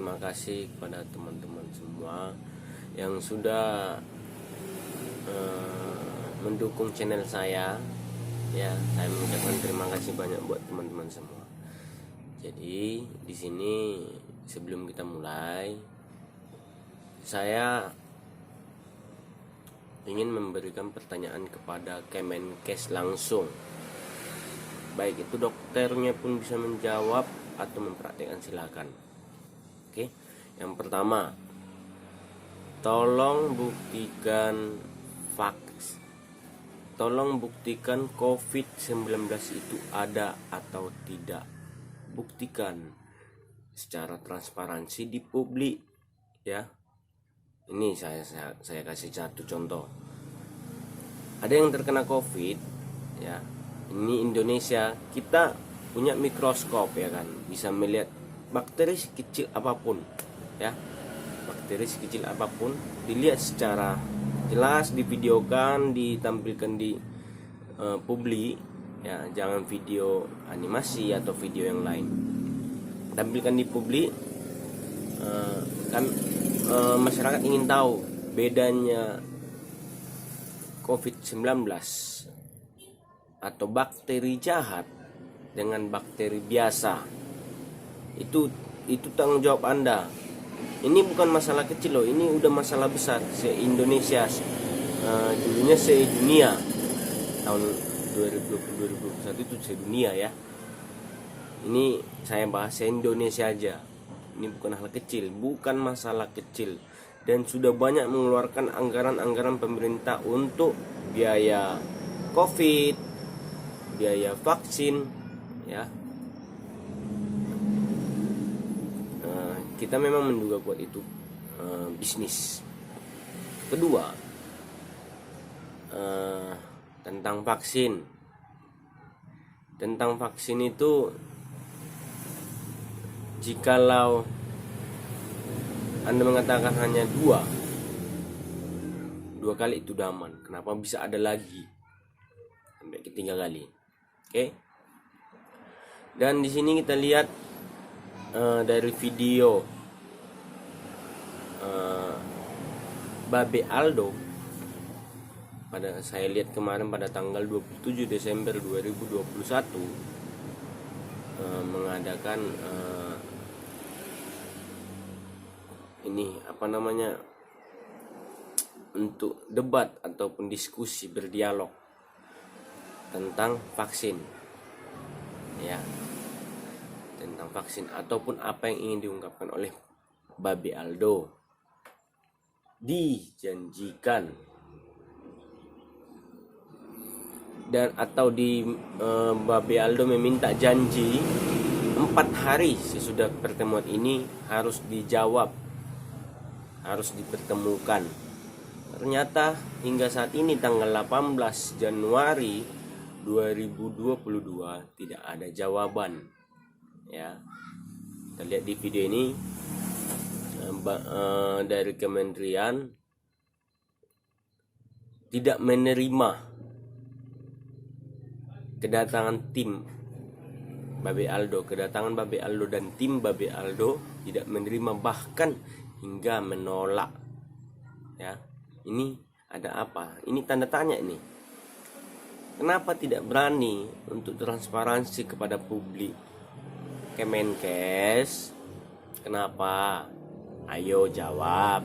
terima kasih kepada teman-teman semua yang sudah mendukung channel saya. Ya, saya mengucapkan terima kasih banyak buat teman-teman semua. Jadi di sini sebelum kita mulai, saya ingin memberikan pertanyaan kepada Kemenkes langsung. Baik itu dokternya pun bisa menjawab atau mempraktikkan, silakan. Oke, yang pertama, tolong buktikan COVID-19 itu ada atau tidak. Buktikan secara transparansi di publik, ya. Ini saya kasih satu contoh. Ada yang terkena COVID, ya. Ini Indonesia, kita punya mikroskop, ya kan, bisa melihat bakteri sekecil apapun, ya. Bakteri sekecil apapun dilihat secara jelas, divideokan, ditampilkan di publik, ya. Jangan video animasi atau video yang lain, tampilkan di publik. Masyarakat ingin tahu bedanya COVID-19 atau bakteri jahat dengan bakteri biasa. Itu tanggung jawab Anda. Ini bukan masalah kecil loh, ini udah masalah besar se-Indonesia, dulunya se-dunia. Tahun 2020-2021 itu se-dunia, ya. Ini saya bahas se-Indonesia aja. Ini bukan hal kecil, bukan masalah kecil, dan sudah banyak mengeluarkan anggaran pemerintah untuk biaya COVID, biaya vaksin, ya. Kita memang menduga kuat itu bisnis. Kedua, tentang vaksin. Tentang vaksin itu, jikalau Anda mengatakan hanya dua kali itu udah aman, kenapa bisa ada lagi sampai ke 3 kali? Oke. Dan di sini kita lihat dari video Babe Aldo, saya lihat kemarin pada tanggal 27 Desember 2021, mengadakan untuk debat ataupun diskusi berdialog tentang vaksin, ya, tentang vaksin ataupun apa yang ingin diungkapkan oleh Babe Aldo. Dijanjikan dan atau Babe Aldo meminta janji 4 hari sesudah pertemuan ini harus dijawab, harus dipertemukan. Ternyata hingga saat ini tanggal 18 Januari 2022 tidak ada jawaban, ya. Kita lihat di video ini, dari kementerian tidak menerima kedatangan Babe Aldo dan tim Babe Aldo tidak menerima, bahkan hingga menolak, ya. Ini ada apa? Ini tanda tanya ini. Kenapa tidak berani untuk transparansi kepada publik? Kemenkes, kenapa? Ayo jawab.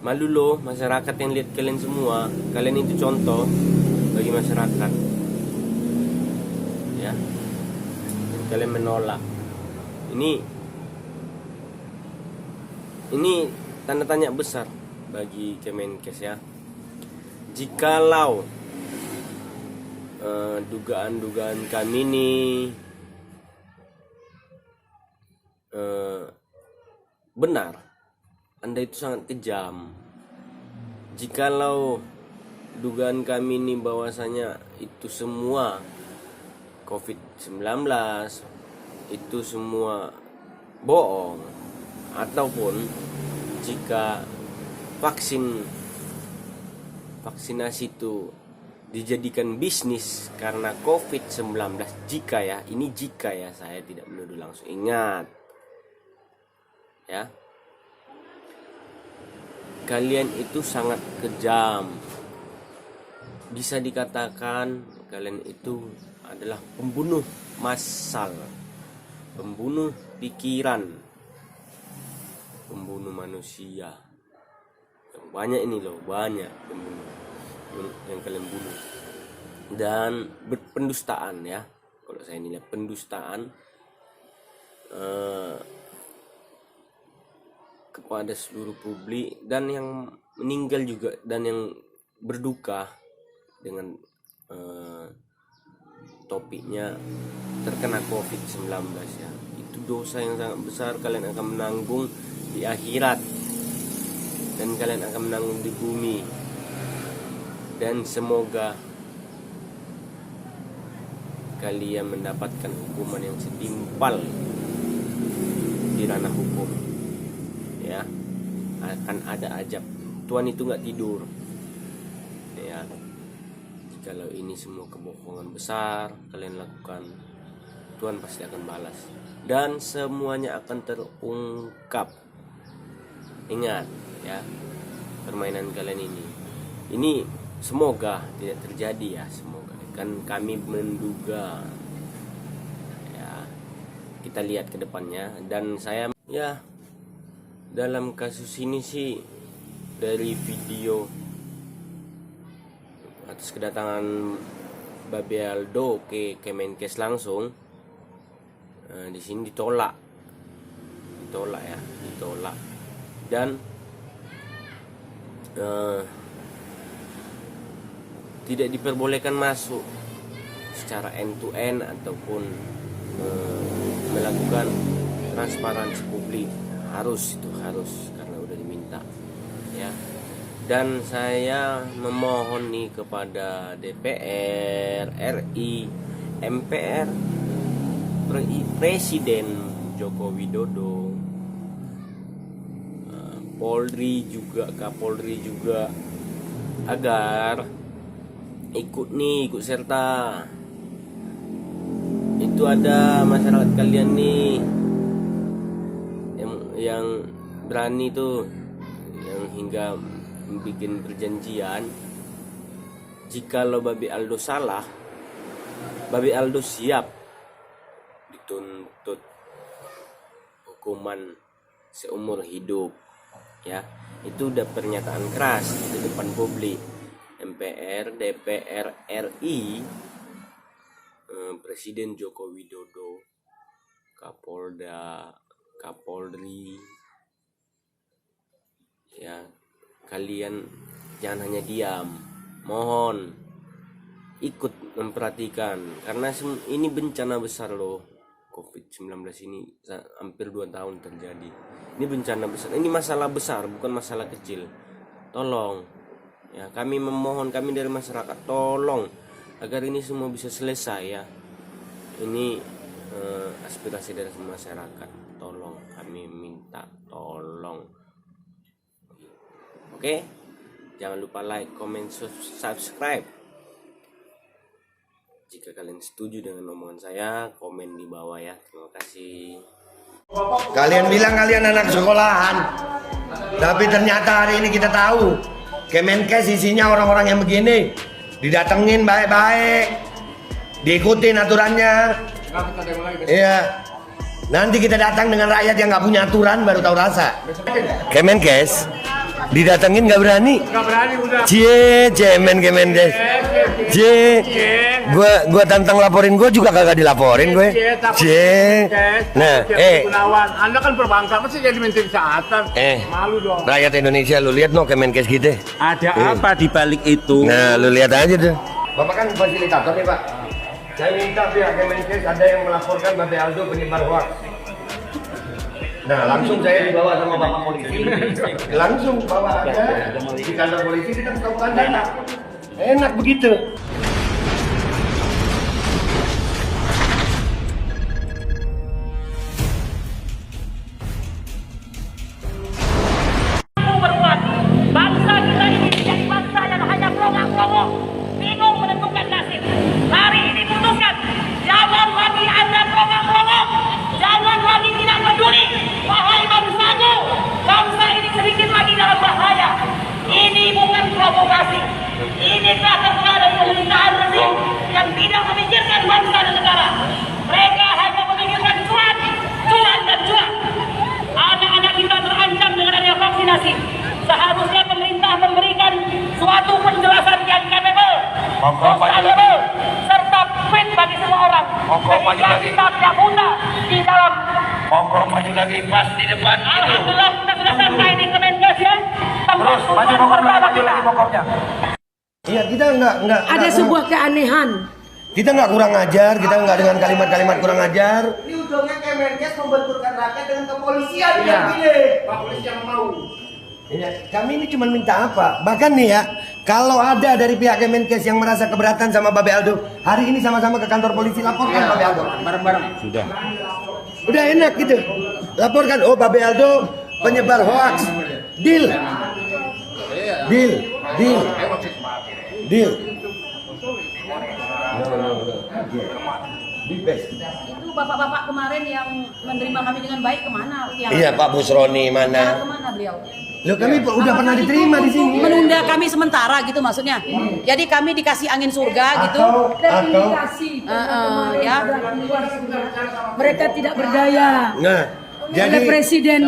Malu loh masyarakat yang lihat kalian semua. Kalian itu contoh bagi masyarakat, ya. Dan kalian menolak. Ini tanda tanya besar bagi Kemenkes, ya. Jikalau dugaan-dugaan kami ini benar, Anda itu sangat kejam. Jikalau dugaan kami ini bahwasanya itu semua COVID-19 itu semua bohong, ataupun jika vaksinasi itu dijadikan bisnis karena COVID-19, jika ya, saya tidak menuduh langsung, ingat, ya. Kalian itu sangat kejam. Bisa dikatakan kalian itu adalah pembunuh massal, pembunuh pikiran, pembunuh manusia. Banyak ini loh, banyak pembunuh yang kalian bunuh. Dan berpendustaan ya, kalau saya nilai pendustaan kepada seluruh publik, dan yang meninggal juga, dan yang berduka dengan topiknya terkena COVID-19 ya. Itu dosa yang sangat besar, kalian akan menanggung di akhirat dan kalian akan menanggung di bumi. Dan semoga kalian mendapatkan hukuman yang setimpal di ranah hukum ya. Akan ada ajab. Tuhan itu nggak tidur ya. Jikalau ini semua kebohongan besar kalian lakukan, Tuhan pasti akan balas dan semuanya akan terungkap. Ingat ya, permainan kalian ini semoga tidak terjadi ya, semoga. Kan kami menduga ya, kita lihat ke depannya. Dan saya ya, dalam kasus ini sih, dari video atas kedatangan Babe Aldo ke Kemenkes langsung, di sini ditolak ya, ditolak. Dan tidak diperbolehkan masuk secara end to end ataupun melakukan transparansi publik. Harus karena udah diminta ya. Dan saya memohon nih kepada DPR RI, MPR, Presiden Joko Widodo, Polri juga, Kapolri juga, agar ikut serta. Itu ada masyarakat kalian nih yang berani tuh, yang hingga bikin perjanjian. Jikalau Babe Aldo salah, Babe Aldo siap dituntut hukuman seumur hidup ya. Itu udah pernyataan keras di depan publik. MPR, DPR RI, Presiden Joko Widodo, Kapolda, Kapolri ya, kalian jangan hanya diam, mohon ikut memperhatikan, karena ini bencana besar loh. COVID-19 ini hampir 2 tahun terjadi. Ini bencana besar, ini masalah besar, bukan masalah kecil. Tolong ya, kami memohon, kami dari masyarakat, tolong agar ini semua bisa selesai ya. Ini aspirasi dari masyarakat, tolong, kami minta tolong. Oke, jangan lupa like, comment, subscribe. Jika kalian setuju dengan omongan saya, komen di bawah ya. Terima kasih. Kalian bilang kalian anak sekolahan, tapi ternyata hari ini kita tahu Kemenkes isinya orang-orang yang begini. Didatengin baik-baik, diikutin aturannya. Iya. Nanti kita datang dengan rakyat yang nggak punya aturan, baru tahu rasa. Kemenkes didatengin nggak berani. Udah. Cemen Kemenkes. Gua tantang laporin, gue juga kagak dilaporin gue. Nah, Anda kan perbankan, masih jadi menteri kesehatan. Malu dong. Rakyat Indonesia, lu lihat no Kemenkes kita. Ada apa di balik itu? Nah, lu lihat aja tuh. Bapak kan fasilitator nih, Pak. Saya minta pihak Kemenkes ada yang melaporkan Babe Aldo penyebar hoax. Nah, langsung saya dibawa sama Bapak polisi. Langsung bawa aja di kantor polisi, kita buka data. Enak begitu. Berbuat bangsa kita ini menjadi bangsa yang hanya pelongok-pelongok, bingung menentukan nasib. Hari ini putuskan, jangan lagi Anda pelongok-pelongok, jangan lagi tidak peduli, wahai bangsa. Ini bukan provokasi. Ini kata-kata dari pemerintahan rezim yang tidak memikirkan bangsa dan negara. Mereka hanya memikirkan cuan, cuan dan cuan. Anak-anak kita terancam dengan adanya vaksinasi. Seharusnya pemerintah memberikan suatu penjelasan yang capable, sustainable, serta fit bagi semua orang. Sehingga kita tidak mudah di dalam. Maju lagi pas di depan. Alhamdulillah kita sudah sampai di Kemenkes ya. Terus maju lagi pokoknya. Iya, kita enggak Ada sebuah keanehan. kita nggak kurang ajar, kita nggak dengan kalimat-kalimat kurang ajar. Ini ujungnya Kemenkes membenturkan rakyat dengan kepolisian yang Pak polisi yang mau. Iya, kami ini cuma minta apa? Bahkan nih ya, kalau ada dari pihak Kemenkes yang merasa keberatan sama Babe Aldo, hari ini sama-sama ke kantor polisi laporkan Babe Aldo. Bareng-bareng. Udah enak gitu. Laporkan, oh Babe Aldo penyebar hoax. Deal. Deal. Deal. Deal. Itu bapak-bapak kemarin yang menerima kami dengan baik kemana? Iya, Pak Busroni mana? Kemana beliau? Loh, kami udah pernah diterima di sini. Menunda kami sementara gitu maksudnya. Jadi kami dikasih angin surga gitu. Atau Ya. Mereka tidak berdaya. nah, jadi Oleh presiden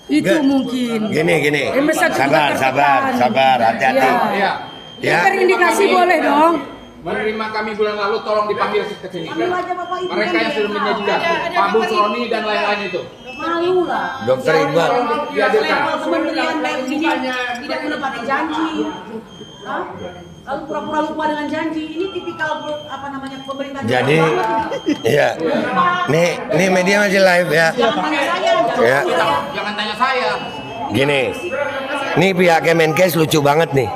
itu Nggak. mungkin. gini. Masa kita Sabar, tertekan. hati-hati. Ya. Ya. Terindikasi boleh dong. Menerima kami bulan lalu, tolong dipanggil ke sini. Mereka yang sudah menyajikan, Pak Busroni dan lain-lain itu. Malu lah. Dokter Iqbal. Level kementerian kayak begini tidak menepati janji. Hah? Lalu pura-pura lupa dengan janji. Ini tipikal apa namanya pemerintah. Jadi, iya. Nih media masih live ya. Jangan tanya saya. Ya. Jangan tanya saya. Gini, nih pihak Kemenkes lucu banget nih.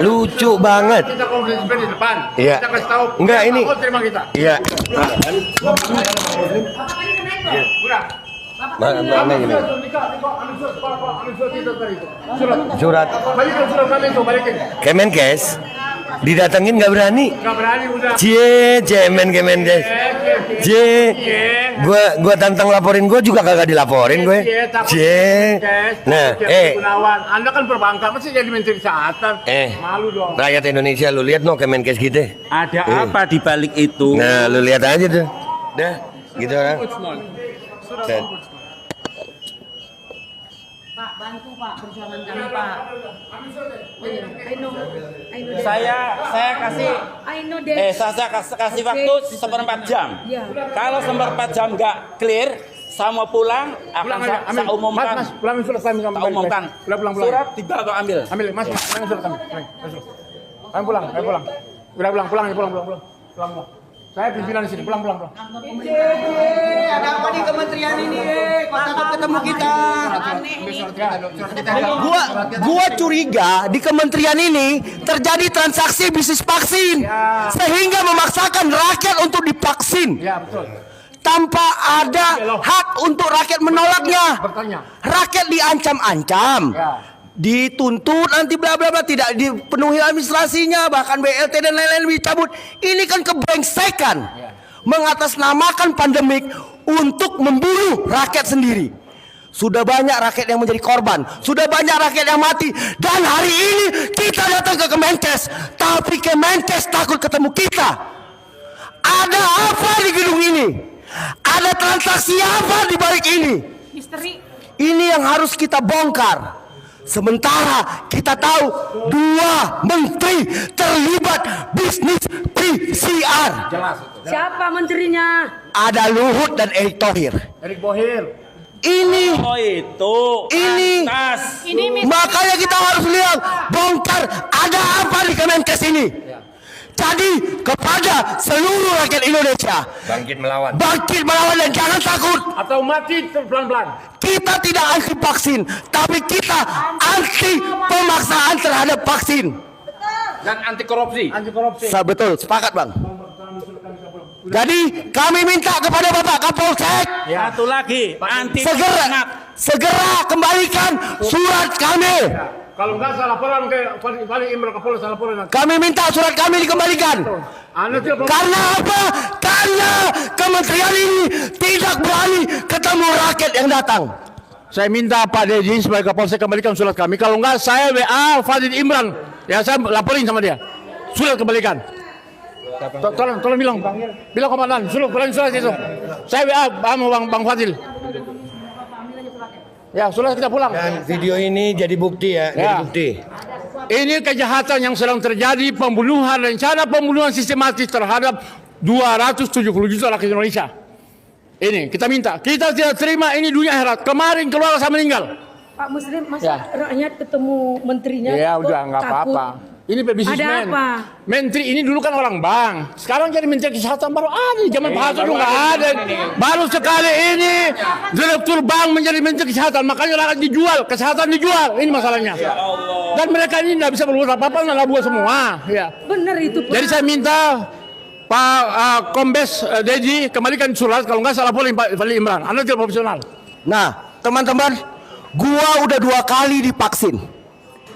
Lucu banget. Kita konferensi pers di depan. Iya. Kita kasih tahu. Enggak, ini. Apa terima kita. Iya. Udah. Mana gini? Surat. Surat Balikin surat kami itu, balikin. Kemenkes didatengin nggak berani. Nggak berani udah. Cemen Kemenkes. Gua tantang laporin gua juga kagak dilaporin gue. Nah, Gunawan, Anda kan perbankan, masih jadi menteri kesehatan. Malu dong. rakyat Indonesia lu lihat no Kemenkes gitu. Ada apa di balik itu? Nah, lu lihat aja tuh. Dah, gitu kan. Dan Pak, bantu Pak perjuangan kami Pak. I know Saya kasih I know that. saya kasih waktu 1/4 jam. Ya. Kalau 1/4 jam nggak clear, saya mau pulang akan Pulang aja, saya umumkan. Mas, pulangin surat kami. Saya umumkan. Pulang. Surat dibawa ambil. Ambil, Mas, pulangin surat kami. Kami pulang. Udah pulang. Saya pimpinan di sini, pulang. ada apa di kementerian ini? Kok takut ketemu kita? Gua curiga di kementerian ini terjadi transaksi bisnis vaksin sehingga memaksakan rakyat untuk divaksin Ya, betul. tanpa ada hak untuk rakyat menolaknya. Bertanya. Rakyat diancam-ancam, dituntut nanti bla bla bla, tidak dipenuhi administrasinya, bahkan BLT dan lain-lain dicabut. Ini kan kebrengsekan, mengatasnamakan pandemik untuk membunuh rakyat sendiri. Sudah banyak rakyat yang menjadi korban, sudah banyak rakyat yang mati, dan hari ini kita datang ke Kemenkes, tapi Kemenkes takut ketemu kita. Ada apa di gedung ini? Ada transaksi apa di balik ini? Misteri. Ini yang harus kita bongkar. Sementara kita tahu 2 menteri terlibat bisnis PCR. Siapa menterinya? Ada Luhut dan Erick Thohir. Erick Thohir. Ini Oh itu. Ini. Atas. makanya kita harus lihat, bongkar ada apa di Kemenkes ini. Jadi kepada seluruh rakyat Indonesia, bangkit melawan. dan jangan takut. Atau mati pelan-pelan. Kita tidak anti vaksin, tapi kita anti pemaksaan terhadap vaksin. Dan anti korupsi. Betul, sepakat bang. Jadi kami minta kepada Bapak Kapolsek Satu lagi anti segera kembalikan surat kami. Kalau enggak salah laporan ke paling email Kapolres, salah laporan. Kami minta surat kami dikembalikan. Anda tidak Karena apa? Karena kementerian ini tidak berani ketemu rakyat yang datang. saya minta Pak Dedi sebagai Kapolsek kembalikan surat kami. Kalau enggak, saya WA Fadil Imran. Ya, saya laporin sama dia. Surat kembalikan. Tolong bilang komandan, suruh surat itu. Saya WA Bang Fadil. Ya, surat kita pulang. Dan video ini jadi bukti ya, jadi bukti. Ini kejahatan yang sedang terjadi, pembunuhan, rencana pembunuhan sistematis terhadap 270 juta rakyat Indonesia. Ini kita minta, kita tidak terima ini dunia akhirat. Kemarin keluarga saya meninggal. Pak Muslim, masa rakyat ketemu menterinya? Ya kok udah nggak takut? apa-apa. Ini bisnismen. Ada apa? Menteri ini dulu kan orang bank. Sekarang jadi menteri kesehatan baru ada. Zaman Pak Harto juga ada. Baru sekali ini direktur bank menjadi menteri kesehatan. Makanya rakyat dijual, kesehatan dijual. Ini masalahnya. Dan mereka ini tidak bisa berbuat apa-apa, nggak buat semua. Ya. Benar itu, Pak. Jadi saya minta Pak Kombes Dedi kembalikan surat. Kalau nggak salah boleh Pak Fadil Imran. Anda tidak profesional. Nah, teman-teman, gua udah 2 kali divaksin.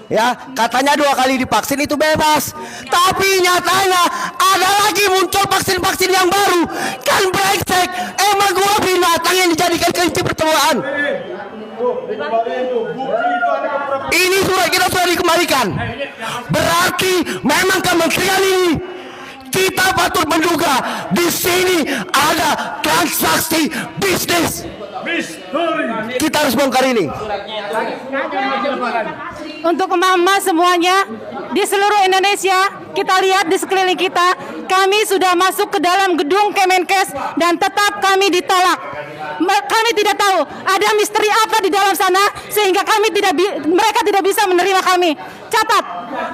Ya, katanya 2 kali divaksin itu bebas. Tapi nyatanya ada lagi muncul vaksin-vaksin yang baru. Kan brengsek. Emang gua binatang yang dijadikan kelinci pertuaan. Ini surat kita sudah dikembalikan. Berarti memang kementerian ini kita patut menduga di sini ada transaksi bisnis. Kita harus bongkar ini. Untuk emak-emak semuanya di seluruh Indonesia, kita lihat di sekeliling kita, kami sudah masuk ke dalam gedung Kemenkes dan tetap kami ditolak. Kami tidak tahu ada misteri apa di dalam sana sehingga mereka tidak bisa menerima kami. Catat,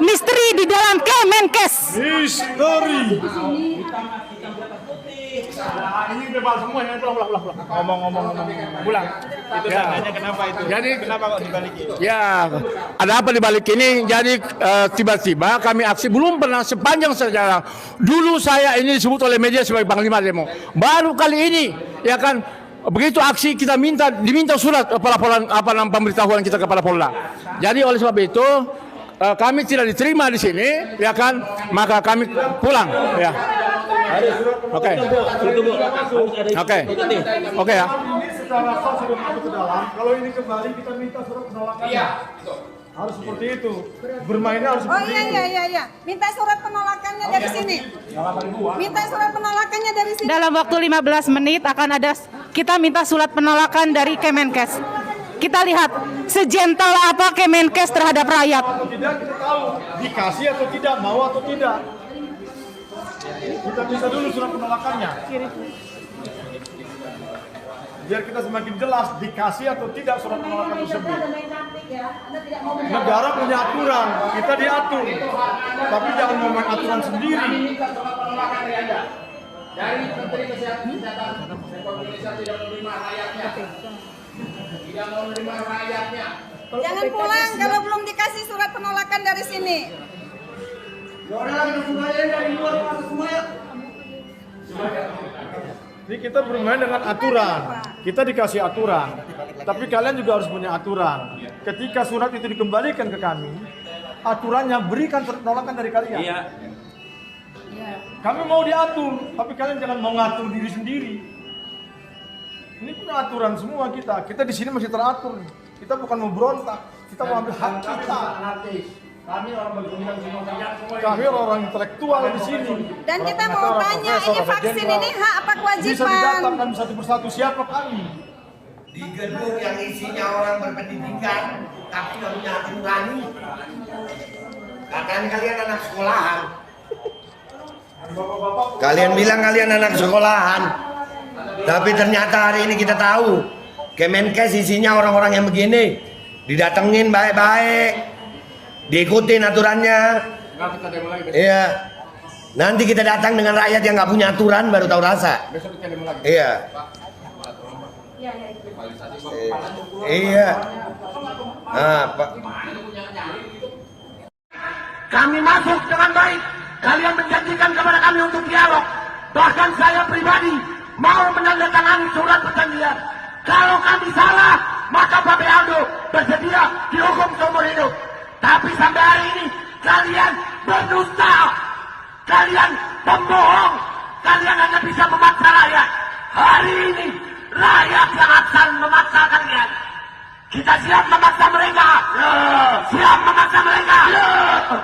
misteri di dalam Kemenkes. Misteri. Ini bebas semua yang ngomong-ngomong pulang. Itu tandanya kenapa itu? Jadi kenapa kok dibalikin? Ya, ada apa dibalik ini? Jadi tiba-tiba kami aksi belum pernah sepanjang sejarah. Dulu saya ini disebut oleh media sebagai Panglima Demo. Baru kali ini, ya kan? Begitu aksi kita diminta surat pelaporan pemberitahuan kita kepada Polda. Jadi oleh sebab itu kami tidak diterima di sini, ya kan? Maka kami pulang, ya. Oke ya. Secara sah sudah masuk ke dalam. Kalau ini kembali kita minta surat penolakan. Iya. Harus seperti itu. Bermainnya harus seperti itu. Iya. Minta surat penolakannya dari sini. Minta surat penolakannya dari sini. Dalam waktu 15 menit akan ada kita minta surat penolakan dari Kemenkes. Kita lihat sejentel apa Kemenkes terhadap rakyat. Kalau tidak kita tahu dikasih atau tidak, mau atau tidak. Kita bisa dulu surat penolakannya. Biar kita semakin jelas dikasih atau tidak surat penolakan tersebut. Negara punya aturan, kita diatur. Tapi jangan memain aturan sendiri. Dari Menteri Kesehatan Republik Indonesia tidak menerima rakyatnya. Tidak mau menerima rakyatnya. Jangan pulang kalau belum dikasih surat penolakan dari sini. Jadi kita bermain dengan aturan. Kita dikasih aturan. Tapi kalian juga harus punya aturan. Ketika surat itu dikembalikan ke kami, aturannya berikan surat penolakan dari kalian. Iya. Kami mau diatur, tapi kalian jangan mau ngatur diri sendiri. Ini punya aturan semua kita. Kita di sini masih teratur. Kita bukan mau berontak. Kita mau ambil hak kita. Kami orang intelektual di sini. Dan kita mau tanya, ini vaksin ini hak apa kewajiban? Bisa didaftarkan satu persatu siapa kami? Di gedung yang isinya orang berpendidikan, tapi nggak punya hati nurani. Katanya kalian anak sekolahan. Kalian bilang kalian anak sekolahan, tapi ternyata hari ini kita tahu Kemenkes isinya orang-orang yang begini, didatengin baik-baik. Diikutin aturannya. Iya. Nanti kita datang dengan rakyat yang nggak punya aturan baru tahu rasa. Iya. Iya. Pak. Kami masuk dengan baik. Kalian menjanjikan kepada kami untuk dialog. Bahkan saya pribadi mau menandatangani surat perjanjian. Kalau kami salah, maka Pak Aldo bersedia dihukum seumur hidup. Tapi sampai hari ini kalian berdusta, kalian pembohong, kalian hanya bisa memaksa rakyat. Hari ini rakyat yang akan memaksa kalian. Kita siap memaksa mereka. Siap memaksa mereka.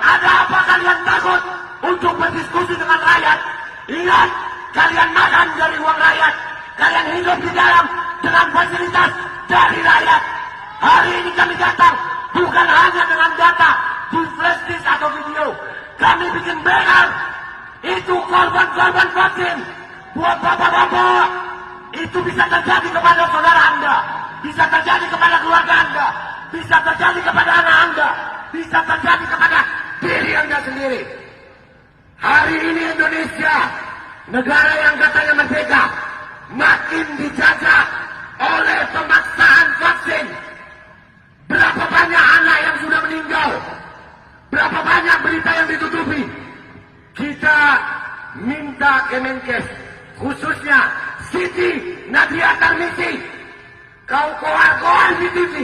Ada apa kalian takut untuk berdiskusi dengan rakyat? Ingat, kalian makan dari uang rakyat. Kalian hidup di dalam dengan fasilitas dari rakyat. Hari ini kami datang bukan hanya dengan data di flash disk atau video. Kami bikin banner. Itu korban-korban vaksin. Buat bapak-bapak, itu bisa terjadi kepada saudara Anda. Bisa terjadi kepada keluarga Anda. Bisa terjadi kepada anak Anda. Bisa terjadi kepada diri Anda sendiri. Hari ini Indonesia, negara yang katanya merdeka, makin dijajah oleh pemaksaan vaksin. Berapa banyak anak yang sudah meninggal? Berapa banyak berita yang ditutupi? Kita minta Kemenkes, khususnya Siti Nadia Tarmizi, kau koar-koar di TV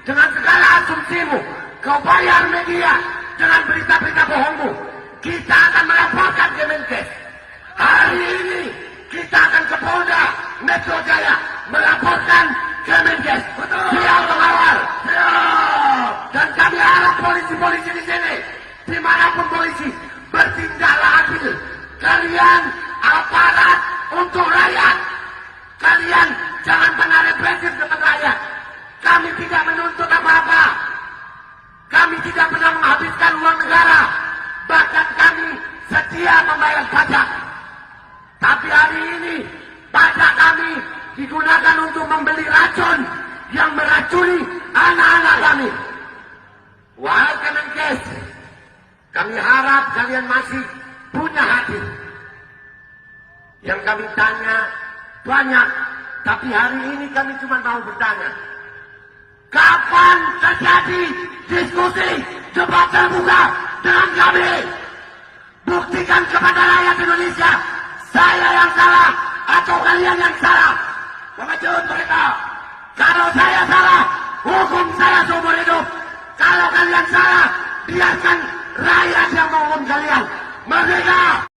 dengan segala asumsimu, kau bayar media dengan berita-berita bohongmu. Kita akan melaporkan Kemenkes. Hari ini kita akan ke Polda Metro Jaya melaporkan Kemenkes. Siap mengawal. Dan kami harap polisi-polisi di sini, dimanapun polisi, bertindaklah adil. Kalian aparat untuk rakyat. Kalian jangan pernah represif kepada rakyat. Kami tidak menuntut apa-apa. Kami tidak pernah menghabiskan uang negara. Bahkan kami setia membayar pajak. Tapi hari ini pajak kami digunakan untuk membeli racun yang meracuni anak-anak kami. Wahai Kemenkes, kami harap kalian masih punya hati. Yang kami tanya banyak, tapi hari ini kami cuma mau bertanya. Kapan terjadi diskusi debat terbuka dengan kami? Buktikan kepada rakyat Indonesia, saya yang salah atau kalian yang salah. Pengecut mereka. Kalau saya salah, hukum saya seumur hidup. Kalau kalian salah, biarkan rakyat yang menghukum kalian. Merdeka!